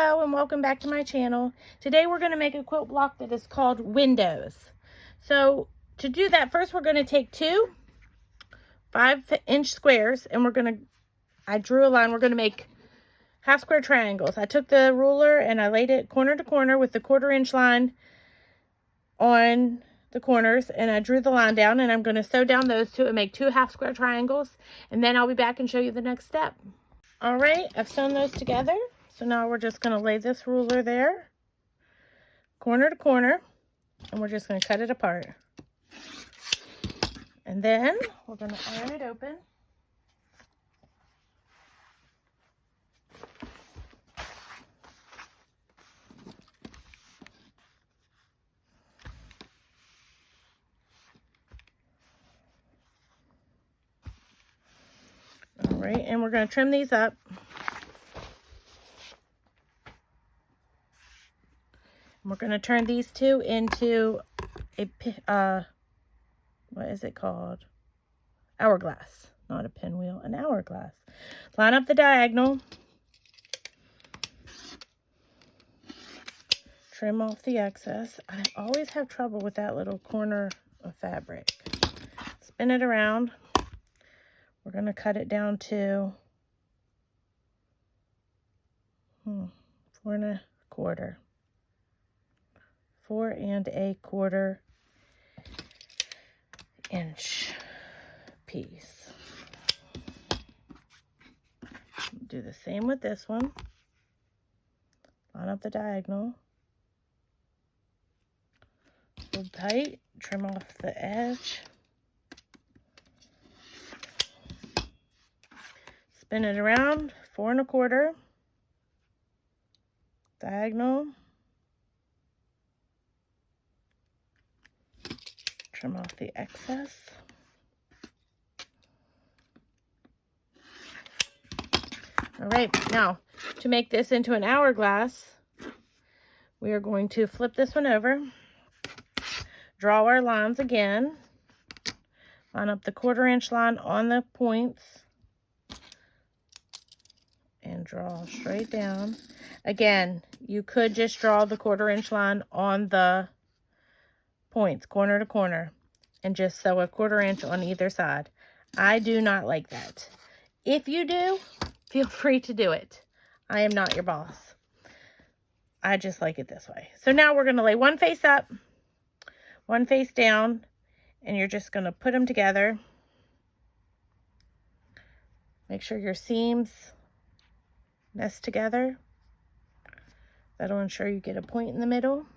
Hello and welcome back to my channel. Today we're going to make a quilt block that is called windows. So to do that, first we're going to take two 5-inch squares and I drew a line. We're going to make half square triangles. I took the ruler and I laid it corner to corner with the 1/4-inch line on the corners, and I drew the line down, and I'm going to sew down those two and make two half square triangles, and then I'll be back and show you the next step. All right, I've sewn those together. So now we're just going to lay this ruler there, corner to corner, and we're just going to cut it apart. And then we're going to iron it open. All right, and we're going to trim these up. We're going to turn these two into a, what is it called? Hourglass. Not a pinwheel, an hourglass. Line up the diagonal. Trim off the excess. I always have trouble with that little corner of fabric. Spin it around. We're going to cut it down to 4 1/4. 4 1/4 inch piece. Do the same with this one. Line up the diagonal. Hold tight, trim off the edge. Spin it around, 4 1/4. Diagonal. Trim off the excess. All right, now to make this into an hourglass, we are going to flip this one over, draw our lines again, line up the 1/4-inch line on the points, and draw straight down. Again, you could just draw the 1/4-inch line on the points, corner to corner, and just sew a 1/4 inch on either side. I do not like that. If you do, feel free to do it. I am not your boss. I just like it this way. So now we're going to lay one face up, one face down, and you're just going to put them together. Make sure your seams nest together. That'll ensure you get a point in the middle.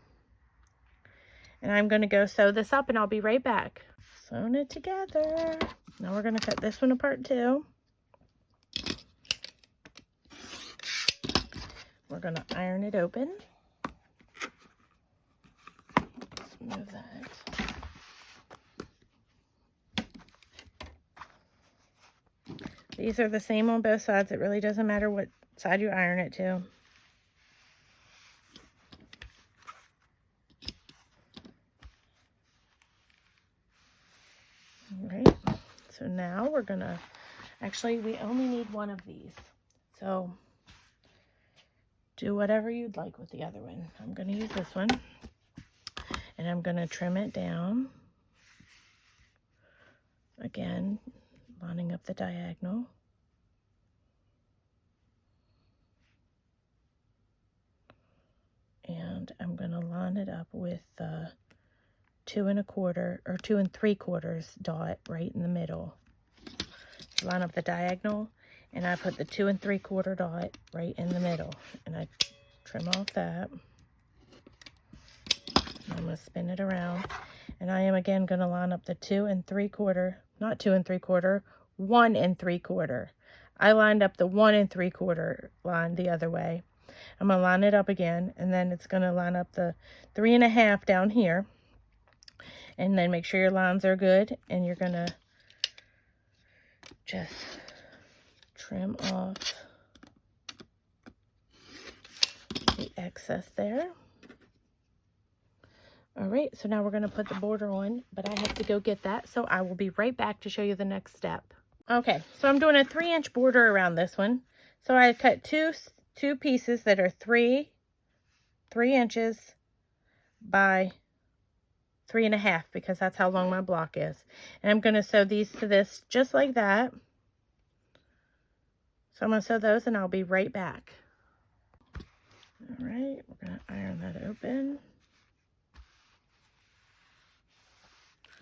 And I'm going to go sew this up, and I'll be right back. Sewn it together. Now we're going to cut this one apart too. We're going to iron it open. Let's move that. These are the same on both sides. It really doesn't matter what side you iron it to. All right, so now we're gonna, actually we only need one of these. So do whatever you'd like with the other one. I'm gonna use this one, and I'm gonna trim it down. Again, lining up the diagonal. And I'm gonna line it up with the 2 1/4 or 2 3/4 dot right in the middle. Line up the diagonal, and I put the 2 3/4 dot right in the middle, and I trim off that. I'm going to spin it around, and I am again going to line up the 2 3/4, not 2 3/4, 1 3/4. I lined up the 1 3/4 line the other way. I'm going to line it up again, and then it's going to line up the 3 1/2 down here. And then make sure your lines are good, and you're going to just trim off the excess there. All right, so now we're going to put the border on, but I have to go get that, so I will be right back to show you the next step. Okay, so I'm doing a 3-inch border around this one. So I cut two two pieces that are 3 inches by 3.5, because that's how long my block is. And I'm going to sew these to this just like that. So I'm going to sew those and I'll be right back. All right, we're going to iron that open.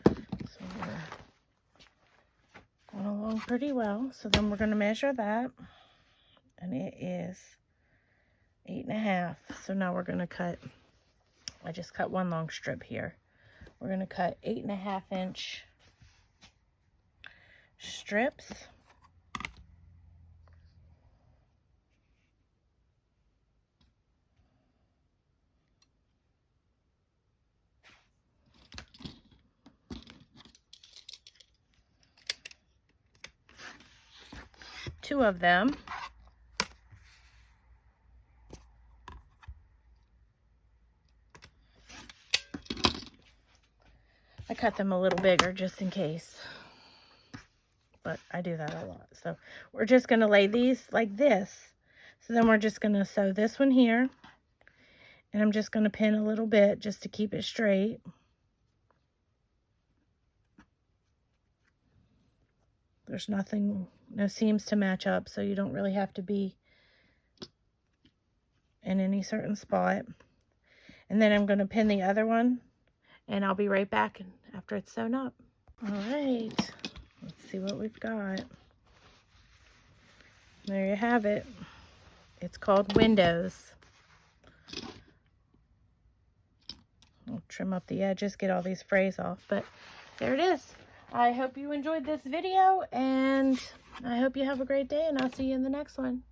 So we're going along pretty well. So then we're going to measure that, and it is 8.5. So now we're going to cut, I just cut one long strip here. We're going to cut 8.5 inch strips. Two of them. I cut them a little bigger just in case, but I do that a lot. So we're just going to lay these like this. So then we're just going to sew this one here, and I'm just going to pin a little bit just to keep it straight. There's nothing, no seams to match up, so you don't really have to be in any certain spot. And then I'm going to pin the other one, and I'll be right back after it's sewn up. All right, let's see what we've got. There you have it. It's called Windows. I'll trim up the edges, get all these frays off, but there it is. I hope you enjoyed this video, and I hope you have a great day, and I'll see you in the next one.